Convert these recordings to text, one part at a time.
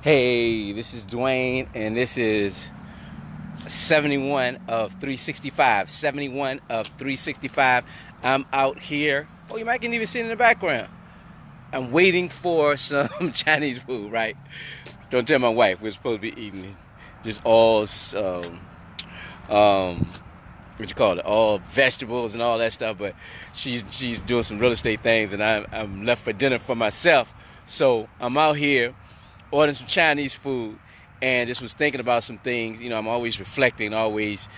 Hey, this is Dwayne, and this is 71 of 365. 71 of 365. I'm out here. Oh, you might can even see it in the background. I'm waiting for some Chinese food, right? Don't tell my wife we're supposed to be eating just all, what you call it, all vegetables and all that stuff. But she's doing some real estate things, and I'm left for dinner for myself. So I'm out here ordering some Chinese food, and just was thinking about some things. You know, I'm always reflecting, always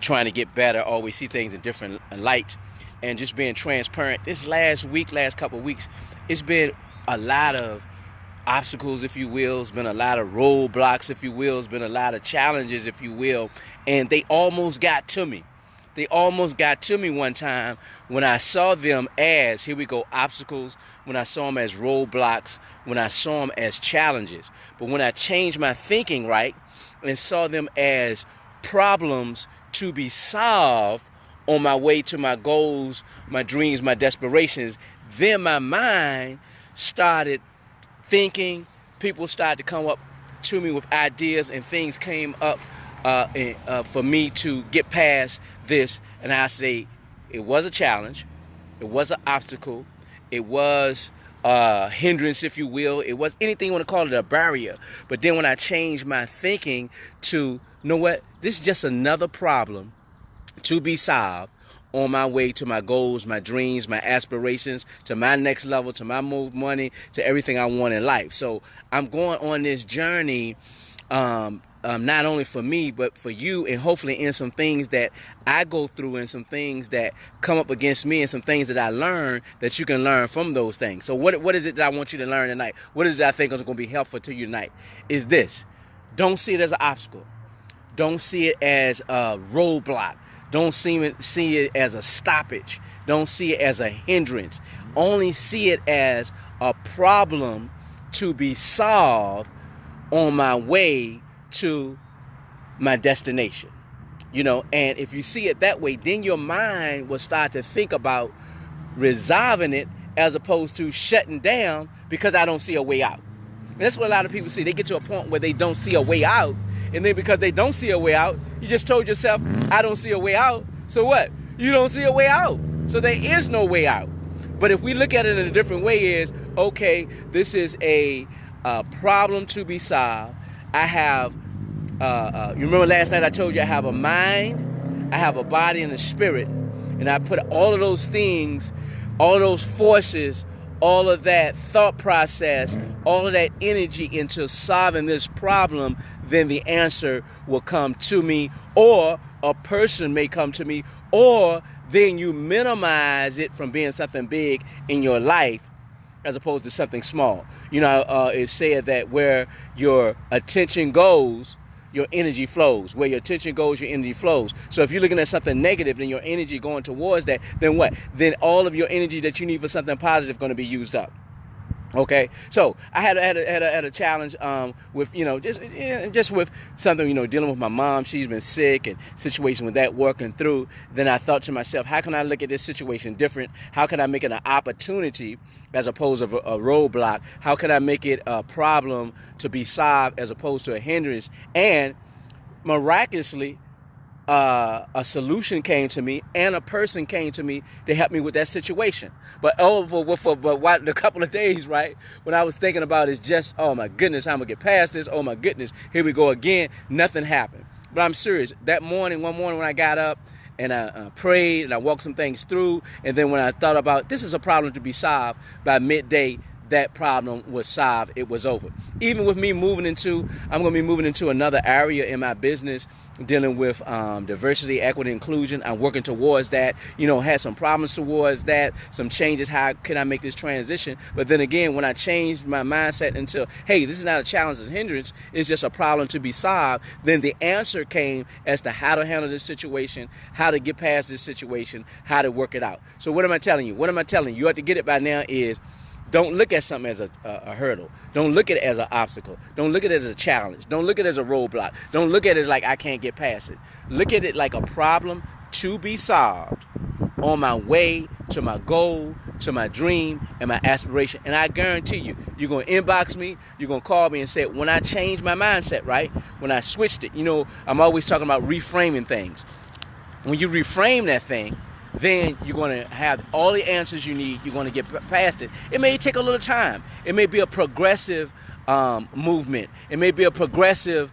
trying to get better, always see things in different lights, and just being transparent. This last couple of weeks, it's been a lot of obstacles, if you will. It's been a lot of roadblocks, if you will. It's been a lot of challenges, if you will, and they almost got to me. They almost got to me one time when I saw them as, here we go, obstacles, when I saw them as roadblocks, when I saw them as challenges. But when I changed my thinking, right, and saw them as problems to be solved on my way to my goals, my dreams, my desperations, then my mind started thinking. People started to come up to me with ideas, and things came up for me to get past this. And I say it was a challenge, it was an obstacle, it was a hindrance, if you will, it was anything you want to call it, a barrier. But then when I changed my thinking to, you know what, this is just another problem to be solved on my way to my goals, my dreams, my aspirations, to my next level, to my move money, to everything I want in life. So I'm going on this journey, not only for me, but for you, and hopefully in some things that I go through, and some things that come up against me, and some things that I learn that you can learn from those things. So what is it that I want you to learn tonight? What is it I think is going to be helpful to you tonight? Is this: don't see it as an obstacle. Don't see it as a roadblock. Don't see it as a stoppage. Don't see it as a hindrance. Only see it as a problem to be solved on my way to my destination. You know, and if you see it that way, then your mind will start to think about resolving it, as opposed to shutting down because I don't see a way out. And that's what a lot of people see. They get to a point where they don't see a way out. And then because they don't see a way out, you just told yourself, I don't see a way out. So what? You don't see a way out. So there is no way out. But if we look at it in a different way, is, okay, this is a problem to be solved. I have, you remember last night I told you I have a mind, I have a body and a spirit. And I put all of those things, all of those forces, all of that thought process, all of that energy into solving this problem, then the answer will come to me, or a person may come to me, or then you minimize it from being something big in your life as opposed to something small. You know, it's said that where your attention goes, your energy flows. Where your attention goes, your energy flows. So if you're looking at something negative, then your energy going towards that, then what? Then all of your energy that you need for something positive is going to be used up. Okay, so I had a challenge with, you know, just with something, you know, dealing with my mom. She's been sick, and situation with that working through. Then I thought to myself, how can I look at this situation different? How can I make it an opportunity as opposed to a roadblock? How can I make it a problem to be solved as opposed to a hindrance? And miraculously, a solution came to me, and a person came to me to help me with that situation. But a couple of days, right, when I was thinking about it's just, oh my goodness, how I'm gonna get past this? Oh my goodness, here we go again. Nothing happened. But I'm serious. One morning when I got up and I prayed and I walked some things through, and then when I thought about this is a problem to be solved, by midday, that problem was solved. It was over. Even with me I'm going to be moving into another area in my business, dealing with diversity, equity, inclusion. I'm working towards that. You know, had some problems towards that, some changes. How can I make this transition? But then again, when I changed my mindset into, hey, this is not a challenge, it's a hindrance, it's just a problem to be solved, then the answer came as to how to handle this situation, how to get past this situation, how to work it out. So what am I telling you? What am I telling you? You have to get it by now is, don't look at something as a hurdle. Don't look at it as an obstacle. Don't look at it as a challenge. Don't look at it as a roadblock. Don't look at it like I can't get past it. Look at it like a problem to be solved on my way to my goal, to my dream and my aspiration. And I guarantee you, you're going to inbox me, you're going to call me and say, when I changed my mindset, right? When I switched it, you know, I'm always talking about reframing things. When you reframe that thing, then you're going to have all the answers you need. You're going to get past it. It may take a little time. It may be a progressive movement. It may be a progressive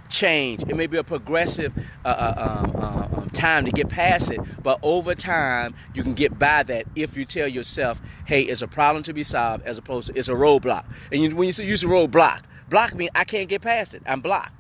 change. It may be a progressive time to get past it. But over time, you can get by that if you tell yourself, hey, it's a problem to be solved as opposed to it's a roadblock. And when you use a roadblock, block means I can't get past it. I'm blocked.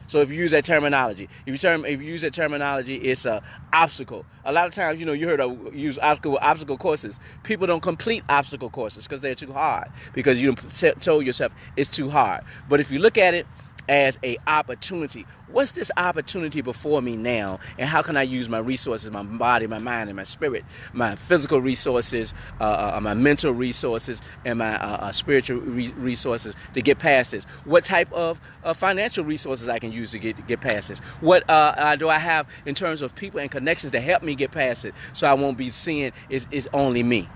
So if you use that terminology, if you use that terminology, it's a obstacle. A lot of times, you know, you heard of use obstacle courses. People don't complete obstacle courses because they're too hard, because you told yourself it's too hard. But if you look at it as a opportunity, what's this opportunity before me now, and how can I use my resources, my body, my mind, and my spirit, my physical resources, my mental resources, and my spiritual resources to get past this? What type of financial resources I can use to get past this? What do I have in terms of people and connections to help me get past it, so I won't be seeing it's only me?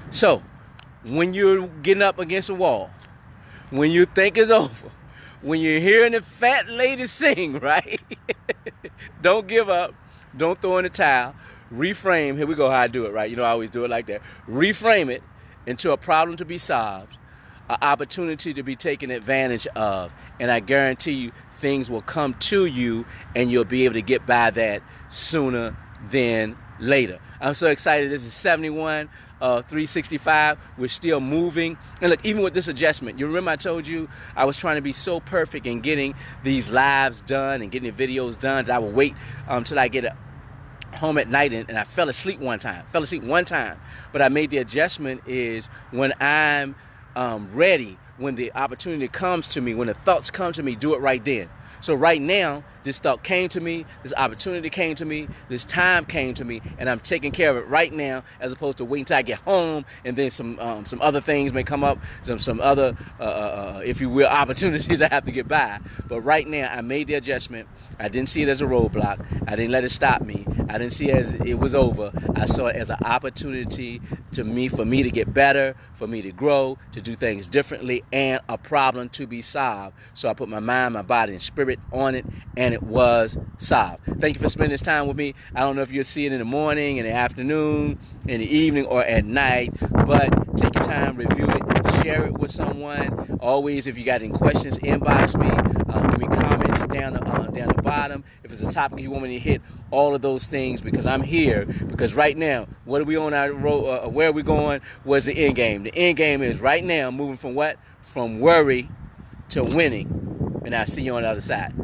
So when you're getting up against a wall, when you think it's over, when you're hearing the fat lady sing, right? Don't give up. Don't throw in the towel. Reframe. Here we go, how I do it, right? You know, I always do it like that. Reframe it into a problem to be solved, an opportunity to be taken advantage of. And I guarantee you, things will come to you and you'll be able to get by that sooner than later. I'm so excited. This is 71. 365. We're still moving. And look, even with this adjustment, you remember I told you I was trying to be so perfect in getting these lives done and getting the videos done that I would wait till I get home at night, and I fell asleep one time. But I made the adjustment is when I'm ready, when the opportunity comes to me, when the thoughts come to me, do it right then. So right now, this thought came to me, this opportunity came to me, this time came to me, and I'm taking care of it right now, as opposed to waiting till I get home, and then some other things may come up, some other, if you will, opportunities I have to get by. But right now, I made the adjustment. I didn't see it as a roadblock. I didn't let it stop me. I didn't see it as it was over. I saw it as an opportunity for me to get better, for me to grow, to do things differently, and a problem to be solved. So I put my mind, my body, and spirit on it, and it was solved. Thank you for spending this time with me. I don't know if you'll see it in the morning, in the afternoon, in the evening, or at night, but take your time, review it, share it with someone. Always, if you got any questions, inbox me. Give me comments down the bottom. If it's a topic you want me to hit, all of those things, because I'm here. Because right now, what are we on our road? Where are we going? What's the end game? The end game is right now moving from what? From worry to winning. And I'll see you on the other side.